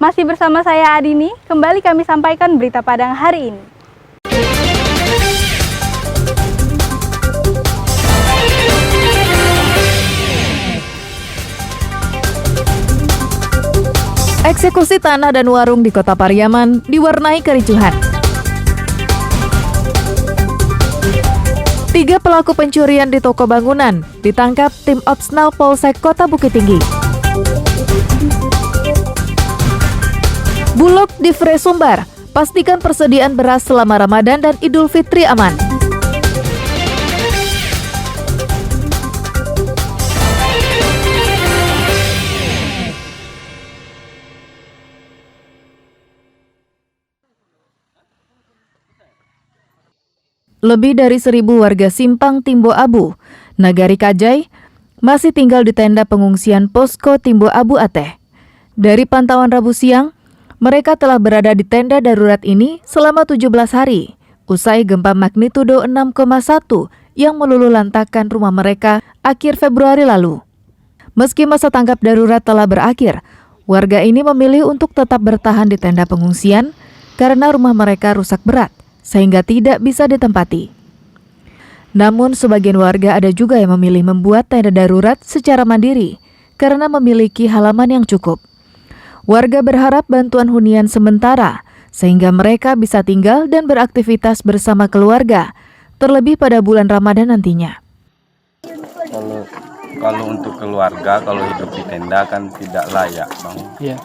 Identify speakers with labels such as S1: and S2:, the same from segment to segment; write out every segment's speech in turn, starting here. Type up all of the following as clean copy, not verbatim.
S1: Masih bersama saya Adini, kembali kami sampaikan berita Padang hari ini.
S2: Eksekusi tanah dan warung di Kota Pariaman diwarnai kericuhan. 3 pelaku pencurian di toko bangunan ditangkap tim Opsnal Polsek Kota Bukit Tinggi. Bulog di Sumbar, pastikan persediaan beras selama Ramadan dan Idul Fitri aman. Lebih dari 1.000 warga Simpang Timbo Abu, Nagari Kajai, masih tinggal di tenda pengungsian Posko Timbo Abu Ateh. Dari pantauan Rabu siang, mereka telah berada di tenda darurat ini selama 17 hari, usai gempa magnitudo 6,1 yang meluluhlantakkan rumah mereka akhir Februari lalu. Meski masa tanggap darurat telah berakhir, warga ini memilih untuk tetap bertahan di tenda pengungsian karena rumah mereka rusak berat, sehingga tidak bisa ditempati. Namun sebagian warga ada juga yang memilih membuat tenda darurat secara mandiri karena memiliki halaman yang cukup. Warga berharap bantuan hunian sementara sehingga mereka bisa tinggal dan beraktivitas bersama keluarga, terlebih pada bulan Ramadan nantinya.
S3: Kalau untuk keluarga, kalau hidup di tenda kan tidak layak, Bang. Iya.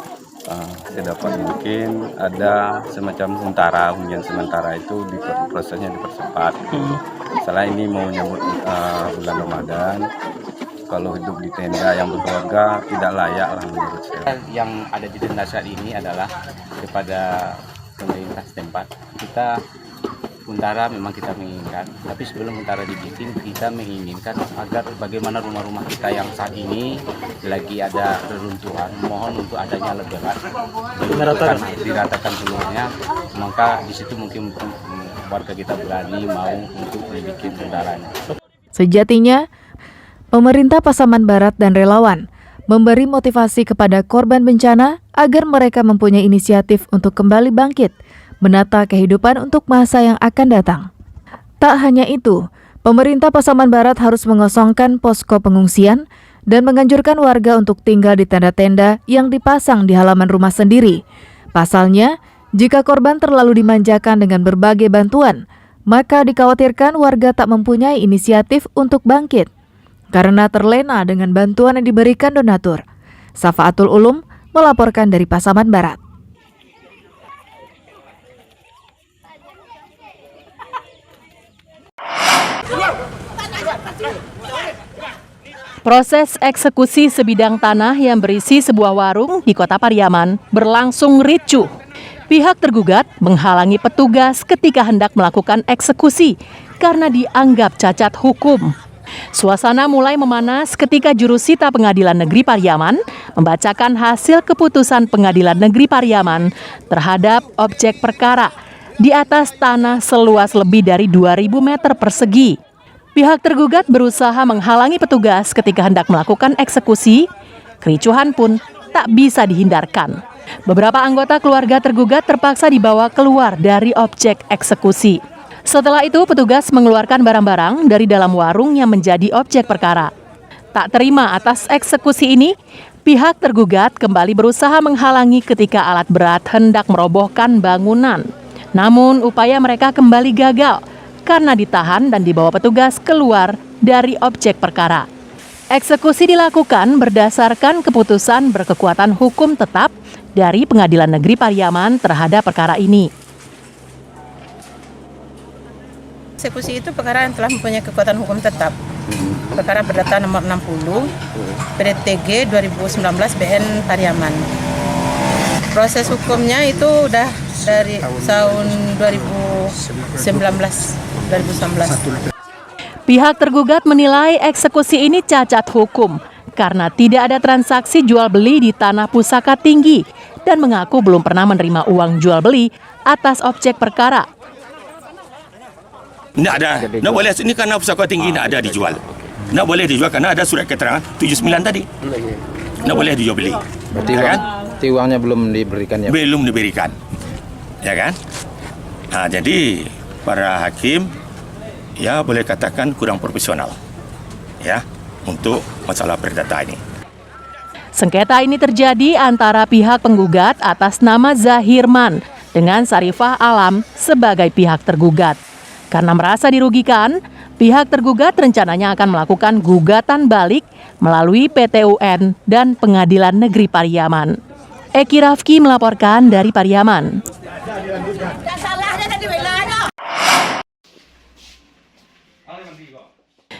S3: Sedapat mungkin ada semacam hunian sementara itu prosesnya dipercepat. Misalnya ini mau nyambut bulan Ramadan, kalau hidup di tenda yang berkeluarga tidak layak lah menurut saya.
S4: Yang ada di tenda saat ini adalah kepada pemerintah setempat. Kita sementara memang kita menginginkan, tapi sebelum sementara dibikin kita menginginkan agar bagaimana rumah-rumah kita yang saat ini lagi ada reruntuhan, mohon untuk adanya lebaran, diratakan seluruhnya, maka di situ mungkin warga kita berani mau untuk dibikin kendalanya.
S2: Sejatinya, pemerintah Pasaman Barat dan relawan memberi motivasi kepada korban bencana agar mereka mempunyai inisiatif untuk kembali bangkit, menata kehidupan untuk masa yang akan datang. Tak hanya itu, pemerintah Pasaman Barat harus mengosongkan posko pengungsian dan menganjurkan warga untuk tinggal di tenda-tenda yang dipasang di halaman rumah sendiri. Pasalnya, jika korban terlalu dimanjakan dengan berbagai bantuan, maka dikhawatirkan warga tak mempunyai inisiatif untuk bangkit karena terlena dengan bantuan yang diberikan donatur. Safaatul Ulum melaporkan dari Pasaman Barat.
S5: Proses eksekusi sebidang tanah yang berisi sebuah warung di Kota Pariaman berlangsung ricuh. Pihak tergugat menghalangi petugas ketika hendak melakukan eksekusi karena dianggap cacat hukum. Suasana mulai memanas ketika jurusita Pengadilan Negeri Pariaman membacakan hasil keputusan Pengadilan Negeri Pariaman terhadap objek perkara di atas tanah seluas lebih dari 2.000 meter persegi. Pihak tergugat berusaha menghalangi petugas ketika hendak melakukan eksekusi. Kericuhan pun tak bisa dihindarkan. Beberapa anggota keluarga tergugat terpaksa dibawa keluar dari objek eksekusi. Setelah itu, petugas mengeluarkan barang-barang dari dalam warung yang menjadi objek perkara. Tak terima atas eksekusi ini, pihak tergugat kembali berusaha menghalangi ketika alat berat hendak merobohkan bangunan. Namun, upaya mereka kembali gagal karena ditahan dan dibawa petugas keluar dari objek perkara. Eksekusi dilakukan berdasarkan keputusan berkekuatan hukum tetap dari Pengadilan Negeri Pariaman terhadap perkara ini.
S6: Eksekusi itu perkara yang telah mempunyai kekuatan hukum tetap. Perkara perdata nomor 60 PDTG 2019 BN Pariaman. Proses hukumnya itu udah dari tahun 2019.
S5: Pihak tergugat menilai eksekusi ini cacat hukum karena tidak ada transaksi jual beli di tanah pusaka tinggi dan mengaku belum pernah menerima uang jual beli atas objek perkara.
S7: Tidak ada, tidak boleh. Ini karena pusaka tinggi tidak ada dijual. Tidak boleh dijual karena ada surat keterangan 79 tadi. Tidak boleh dijual beli. Berarti kan?
S8: Berarti uangnya belum diberikan ya?
S7: Belum diberikan, ya kan? Nah, jadi para hakim ya boleh katakan kurang profesional, ya, untuk masalah perdata ini.
S5: Sengketa ini terjadi antara pihak penggugat atas nama Zahirman dengan Sarifah Alam sebagai pihak tergugat. Karena merasa dirugikan, pihak tergugat rencananya akan melakukan gugatan balik melalui PT UN dan Pengadilan Negeri Pariaman. Eki Rafki melaporkan dari Pariaman.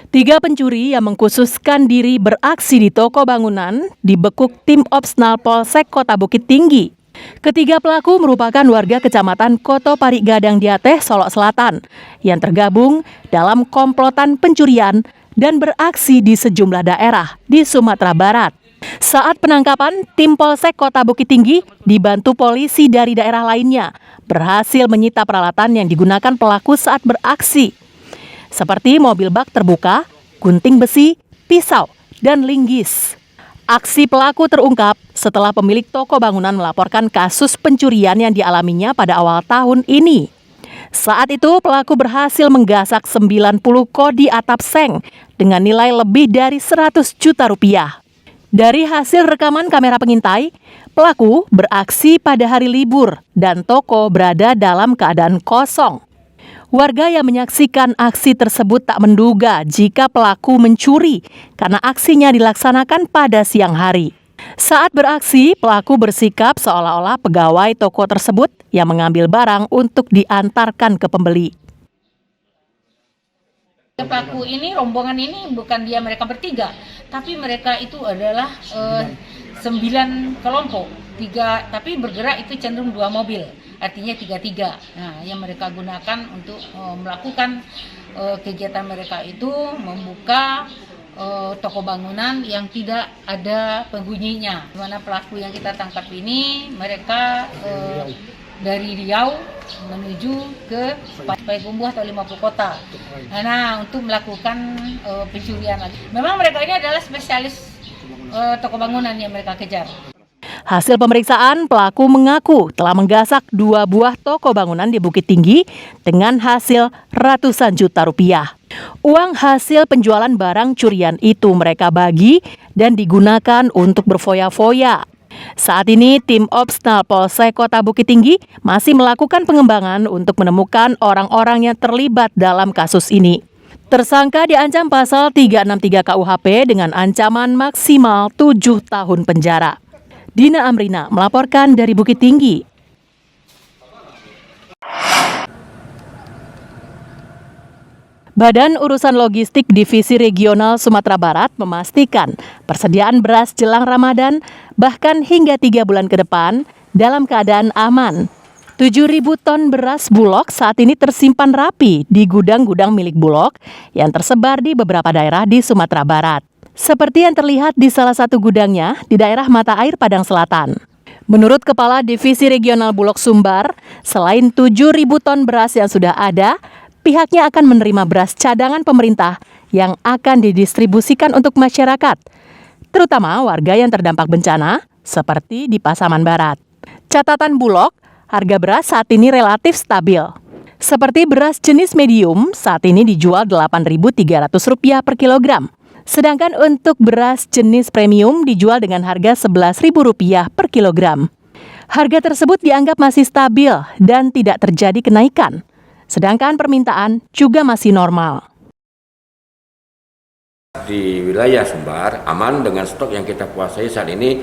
S5: Tiga pencuri yang mengkhususkan diri beraksi di toko bangunan dibekuk tim Opsnal Polsek Kota Bukit Tinggi. Ketiga pelaku merupakan warga Kecamatan Koto Pari Gadang Diateh, Solok Selatan, yang tergabung dalam komplotan pencurian dan beraksi di sejumlah daerah di Sumatera Barat. Saat penangkapan, tim Polsek Kota Bukit Tinggi dibantu polisi dari daerah lainnya berhasil menyita peralatan yang digunakan pelaku saat beraksi, seperti mobil bak terbuka, gunting besi, pisau, dan linggis. Aksi pelaku terungkap setelah pemilik toko bangunan melaporkan kasus pencurian yang dialaminya pada awal tahun ini. Saat itu pelaku berhasil menggasak 90 kodi atap seng dengan nilai lebih dari 100 juta rupiah. Dari hasil rekaman kamera pengintai, pelaku beraksi pada hari libur dan toko berada dalam keadaan kosong. Warga yang menyaksikan aksi tersebut tak menduga jika pelaku mencuri karena aksinya dilaksanakan pada siang hari. Saat beraksi, pelaku bersikap seolah-olah pegawai toko tersebut yang mengambil barang untuk diantarkan ke pembeli.
S9: Pelaku ini, rombongan ini bukan mereka bertiga, tapi mereka itu adalah 9 kelompok, tapi bergerak itu cenderung 2 mobil, artinya 3-3. Nah, yang mereka gunakan untuk melakukan kegiatan mereka itu membuka toko bangunan yang tidak ada penghuninya. Di mana pelaku yang kita tangkap ini mereka dari Riau menuju ke Payakumbuh atau 50 kota. Nah, untuk melakukan pencurian lagi. Memang mereka ini adalah spesialis toko bangunan yang mereka kejar.
S5: Hasil pemeriksaan, pelaku mengaku telah menggasak 2 buah toko bangunan di Bukit Tinggi dengan hasil ratusan juta rupiah. Uang hasil penjualan barang curian itu mereka bagi dan digunakan untuk berfoya-foya. Saat ini, tim Opsnal Polsek Kota Bukit Tinggi masih melakukan pengembangan untuk menemukan orang-orang yang terlibat dalam kasus ini. Tersangka diancam pasal 363 KUHP dengan ancaman maksimal 7 tahun penjara. Dina Amrina melaporkan dari Bukit Tinggi. Badan Urusan Logistik Divisi Regional Sumatera Barat memastikan persediaan beras jelang Ramadan bahkan hingga 3 bulan ke depan dalam keadaan aman. 7.000 ton beras Bulog saat ini tersimpan rapi di gudang-gudang milik Bulog yang tersebar di beberapa daerah di Sumatera Barat. Seperti yang terlihat di salah satu gudangnya di daerah Mata Air, Padang Selatan. Menurut Kepala Divisi Regional Bulog Sumbar, selain 7.000 ton beras yang sudah ada, pihaknya akan menerima beras cadangan pemerintah yang akan didistribusikan untuk masyarakat, terutama warga yang terdampak bencana, seperti di Pasaman Barat. Catatan Bulog, harga beras saat ini relatif stabil. Seperti beras jenis medium, saat ini dijual Rp8.300 per kilogram. Sedangkan untuk beras jenis premium dijual dengan harga Rp11.000 per kilogram. Harga tersebut dianggap masih stabil dan tidak terjadi kenaikan. Sedangkan permintaan juga masih normal.
S10: Di wilayah Sumbar aman dengan stok yang kita kuasai saat ini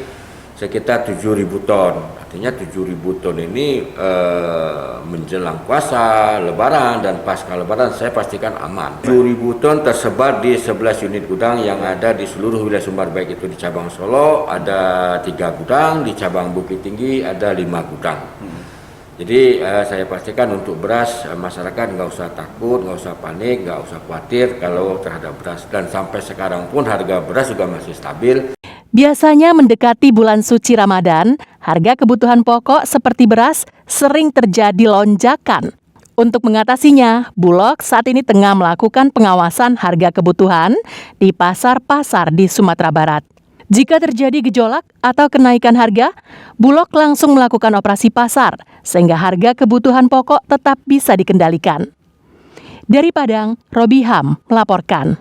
S10: sekitar 7.000 ton. Artinya 7.000 ton ini menjelang puasa, lebaran, dan pasca lebaran saya pastikan aman. 7.000 ton tersebar di 11 unit gudang yang ada di seluruh wilayah Sumbar, baik itu di cabang Solo ada 3 gudang, di cabang Bukit Tinggi ada 5 gudang. Jadi saya pastikan untuk beras masyarakat nggak usah takut, nggak usah panik, nggak usah khawatir kalau terhadap beras. Dan sampai sekarang pun harga beras juga masih stabil.
S5: Biasanya mendekati bulan suci Ramadan, harga kebutuhan pokok seperti beras sering terjadi lonjakan. Untuk mengatasinya, Bulog saat ini tengah melakukan pengawasan harga kebutuhan di pasar-pasar di Sumatera Barat. Jika terjadi gejolak atau kenaikan harga, Bulog langsung melakukan operasi pasar sehingga harga kebutuhan pokok tetap bisa dikendalikan. Dari Padang, Robi Ham melaporkan.